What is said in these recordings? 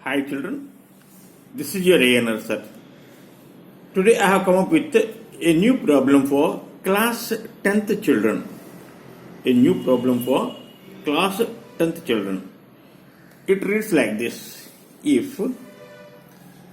Hi children, this is your ANR sir. Today I have come up with a new problem for class 10th children. A new problem for class 10th children. It reads like this. If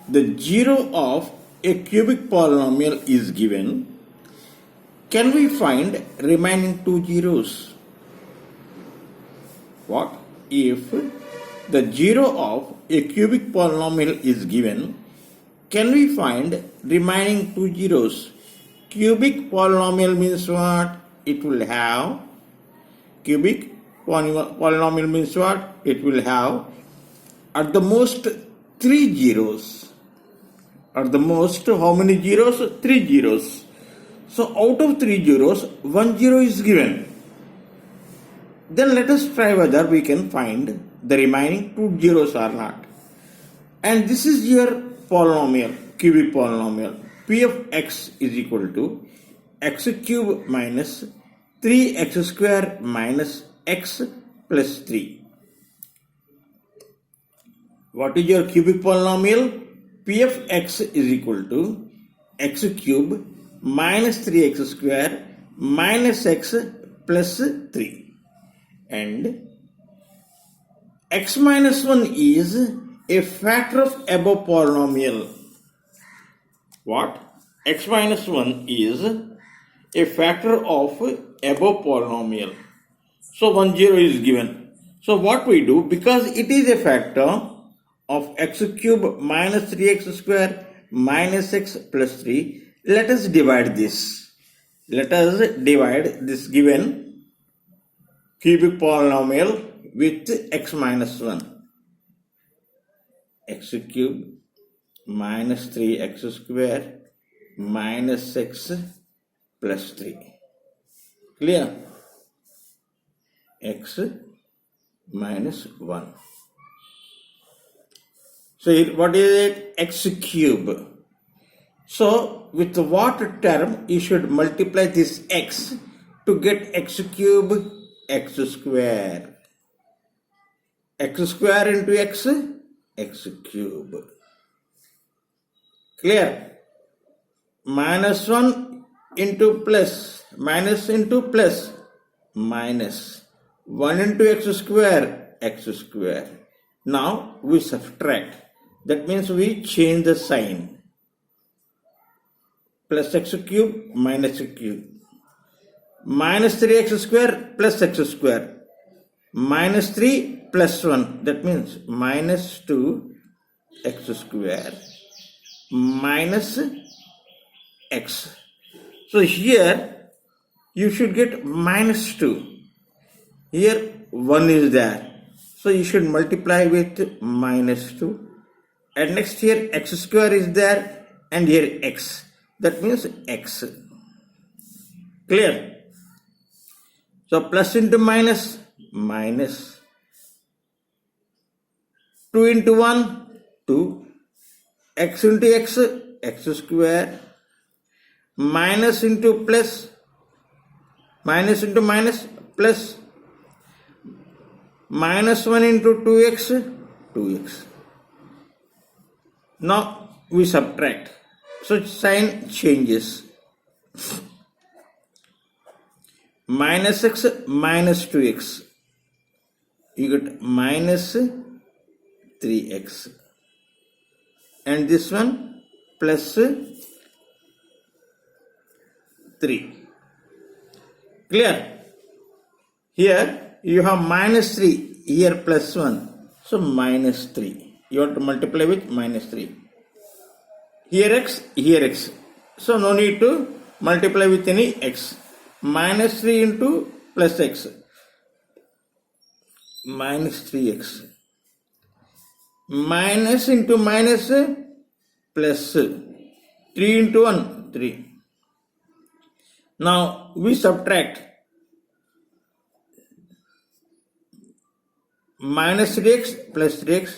the zero of a cubic polynomial is given, can we find remaining two zeros? What? If the zero of a cubic polynomial is given, can we find remaining two zeros? Cubic polynomial means what? It will have cubic polynomial means what? It will have at the most three zeros. At the most, how many zeros? Three zeros. So out of three zeros, one zero is given. Then let us try whether we can find the remaining two zeros or not. And this is your polynomial, cubic polynomial. P of x is equal to x cube minus 3x square minus x plus 3. What is your cubic polynomial? P of x is equal to x cube minus 3x square minus x plus 3. And x minus 1 is a factor of above polynomial. What? X minus 1 is a factor of above polynomial. So 1 0 is given. So what we do, because it is a factor of x cube minus 3x square minus x plus 3, let us divide this. Let us divide this given cubic polynomial with x minus 1. X cube minus 3x square minus x plus 3. Clear? X minus 1. So what is it? X cube. So with what term you should multiply this x to get x cube? X square. X square into x, x cube. Clear? Minus 1 into plus, minus into plus, minus 1 into x square, x square. Now we subtract. That means we change the sign. Plus x cube minus x cube. Minus 3x square plus x square. Minus 3 plus 1. That means minus 2 x square minus x. So here you should get minus 2. Here 1 is there. So you should multiply with minus 2. And next here x square is there and here x. That means x. Clear? So plus into minus, minus. 2 into 1, 2. X into x, x square. Minus into plus. Minus into minus, plus. Minus 1 into 2x, 2x. Now we subtract. So sign changes. Minus x minus 2x. You get minus 3x. And this one plus 3. Clear? Here you have minus 3. Here plus 1. So minus 3. You have to multiply with minus 3. Here x, here x. So no need to multiply with any x. Minus 3 into plus x. Minus 3x. Minus into minus plus 3 into 1, 3. Now we subtract. Minus 3x plus 3x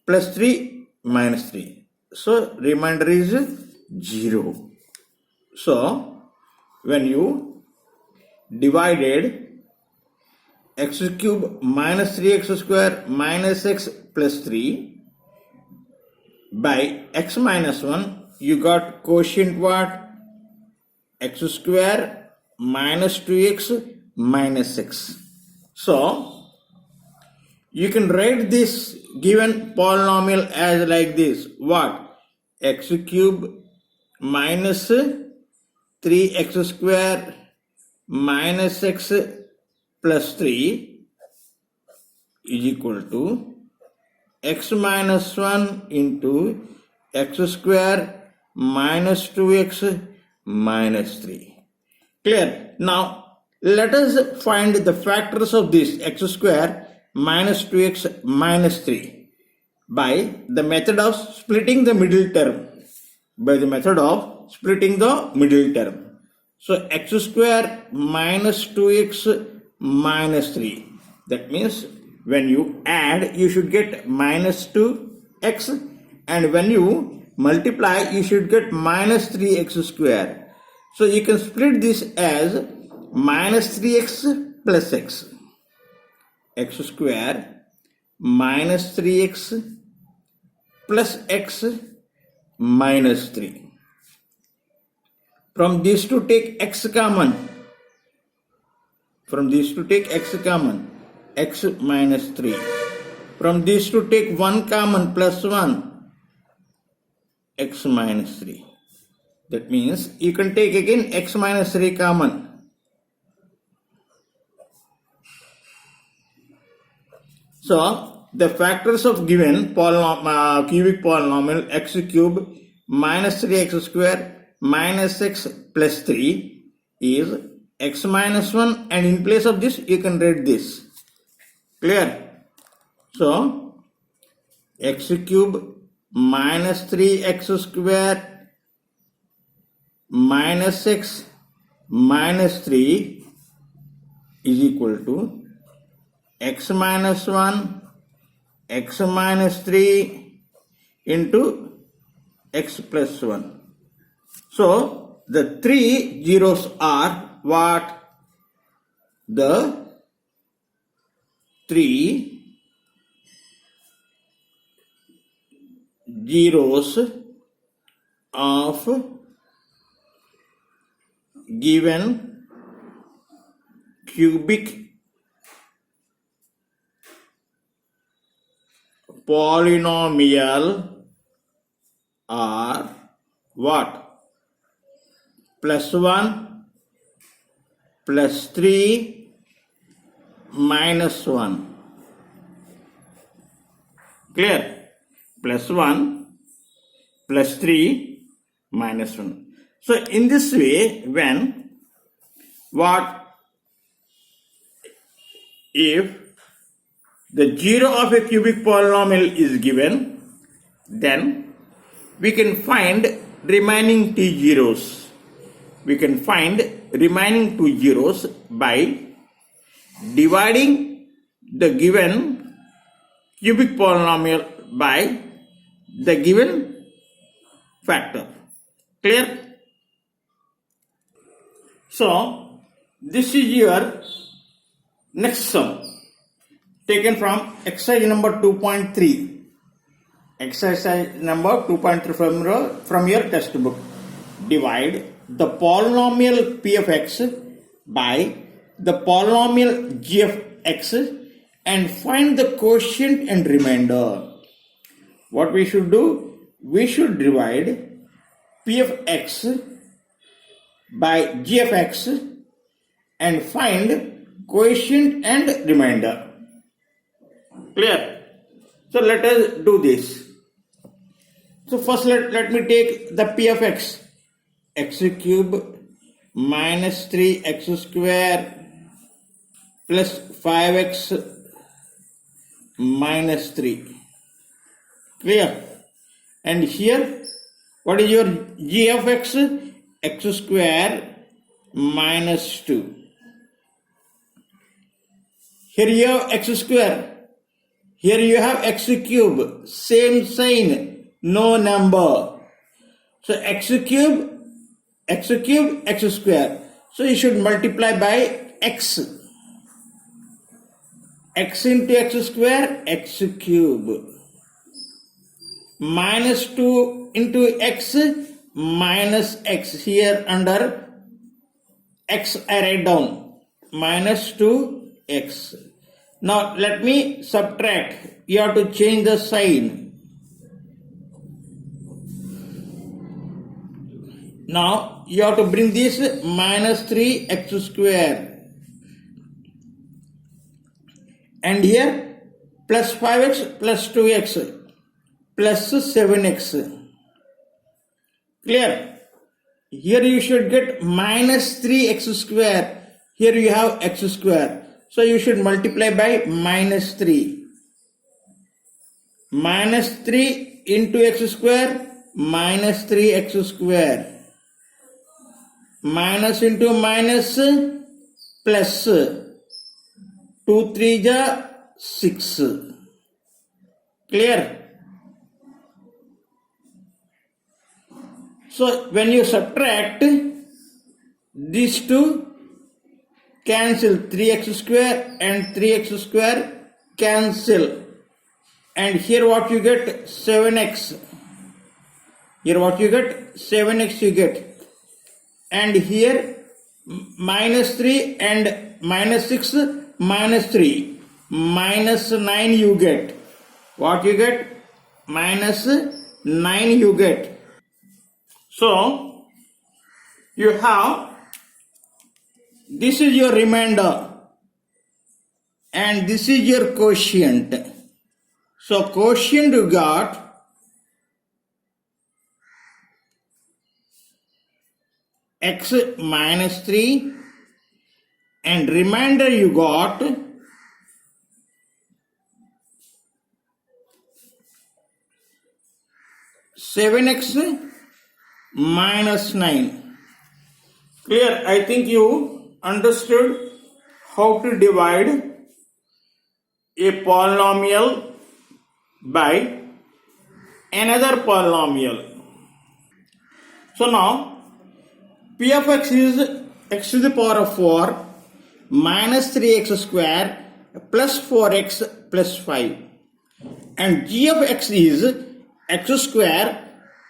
plus 3 minus 3. So remainder is 0. So when you divided x cube minus 3x square minus x plus 3 by x minus 1, you got quotient what? X square minus 2x minus 6. So, you can write this given polynomial as like this. What? X cube minus 3x square minus x plus 3 is equal to x minus 1 into x square minus 2x minus 3. Clear? Now, let us find the factors of this x square minus 2x minus 3 by the method of splitting the middle term. So, x square minus 2x minus 3. That means when you add, you should get minus 2x, and when you multiply, you should get minus 3x square. So you can split this as minus 3x plus x. X square minus 3x plus x minus 3. From these two take x common. X minus 3. From these two take 1 common, plus 1, x minus 3. That means you can take again x minus 3 common. So, the factors of given cubic polynomial x cube minus 3x square minus x plus 3 is x minus 1, and in place of this you can write this. Clear? So, x cube minus 3x square minus x minus 3 is equal to x minus 1, x minus 3 into x plus 1. So, the three zeros are what? The three zeros of given cubic polynomial are what? Plus 1, plus 3, minus 1. Clear? Plus 1, plus 3, minus 1. So, in this way, when what? If the zero of a cubic polynomial is given, then we can find remaining t zeros. We can find remaining two zeros by dividing the given cubic polynomial by the given factor. Clear? So, this is your next sum taken from exercise number 2.3. Exercise number 2.3 from your textbook. Divide the polynomial p of x by the polynomial g of x and find the quotient and remainder. What we should do? We should divide p of x by g of x and find quotient and remainder. Clear? So let us do this. So first let me take the p of x. X cube minus 3x square plus 5x minus 3. Clear? And here, what is your g of x? X square minus 2. Here you have x square. Here you have x cube. Same sign, no number. So x cube, x square. So you should multiply by x. X into x square, x cube. minus 2 into x minus x. Here under x I write down minus 2x. Now let me subtract. You have to change the sign. Now you have to bring this minus 3x square. And here plus 5x plus 2x plus 7x. Clear? Here you should get minus 3x square. Here you have x square. So you should multiply by minus 3. Minus 3 into x square minus 3x square. Minus into minus plus 2 3 ja 6. Clear? So when you subtract, these two cancel, 3x square and 3x square cancel. And here what you get? 7x. Here what you get? 7x you get. And here minus 3 and minus 6 minus 3. Minus 9 you get. What you get? Minus 9 you get. So, you have, this is your remainder and this is your quotient. So, quotient you got x minus 3 and remainder you got seven x minus 9. Clear? I think you understood how to divide a polynomial by another polynomial. So now p of x is x to the power of 4 minus 3x square plus 4x plus 5. And g of x is x square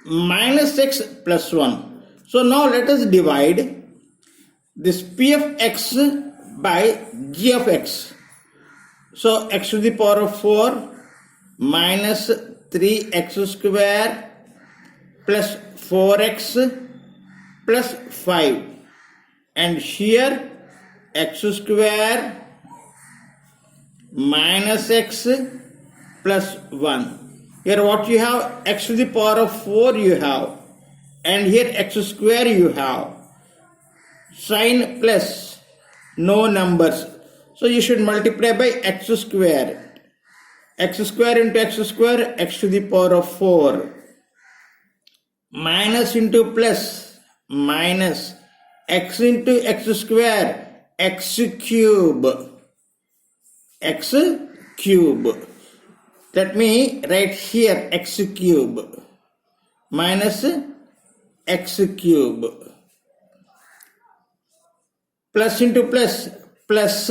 minus x plus 1. So now let us divide this p of x by g of x. So x to the power of 4 minus 3x square plus 4x plus 5. And here x square minus x plus 1. Here what you have? X to the power of 4 you have. And here x square you have. Sign plus. No numbers. So you should multiply by x square. X square into x square, x to the power of 4. Minus into plus. Minus. X into x square. X cube. X cube. Let me write here x cube minus x cube. Plus into plus, plus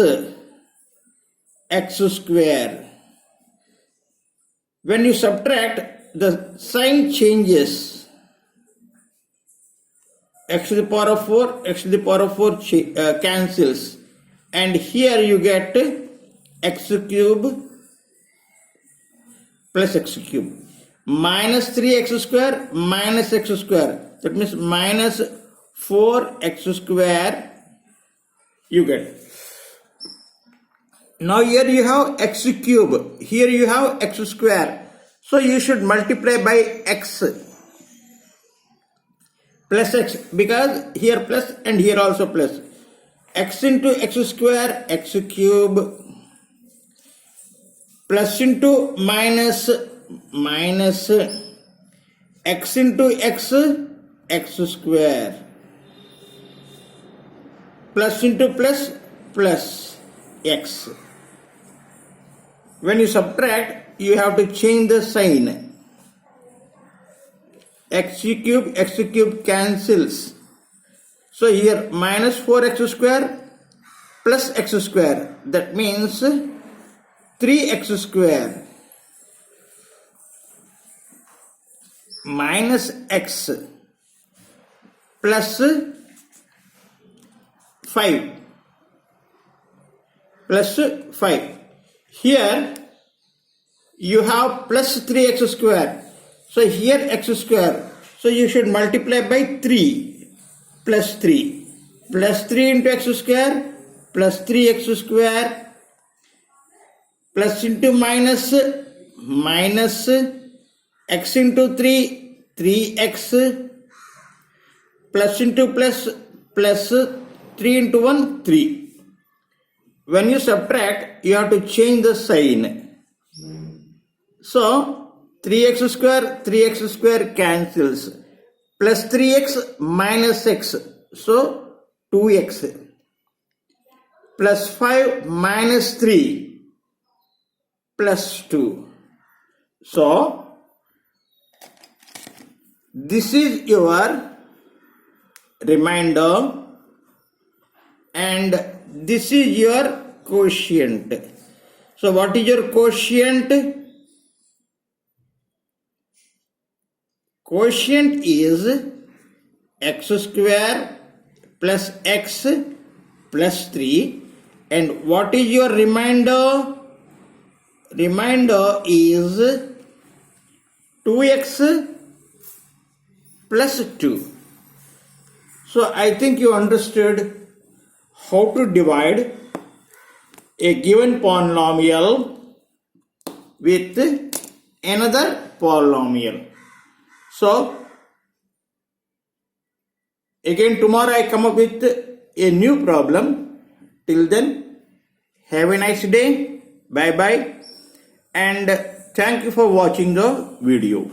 x square. When you subtract, the sign changes. X to the power of 4, x to the power of 4 cancels. And here you get x cube plus x cube minus 3x square minus x square. That means minus 4x square you get. Now here you have x cube. Here you have x square. So you should multiply by x plus x, because here plus and here also plus. X into x square, x cube, plus into minus, minus x into x, x square, plus into plus, plus x. When you subtract, you have to change the sign. X cube cancels. So here minus 4x square plus x square. That means 3x square minus x plus 5 plus 5. Here you have plus 3x square. So here x square. So you should multiply by 3 plus 3. Plus 3 into x square plus 3x square plus into minus minus x into 3 3x plus into plus plus 3 into 1 3. When you subtract, you have to change the sign. So 3x square cancels. Plus 3x minus x. So 2x. Plus 5 minus 3 plus 2. So this is your remainder and this is your quotient. So what is your quotient? Quotient is x square plus x plus 3. And what is your remainder? Remainder is 2x plus 2. So I think you understood how to divide a given polynomial with another polynomial. So again tomorrow I come up with a new problem. Till then, have a nice day. Bye bye. And thank you for watching the video.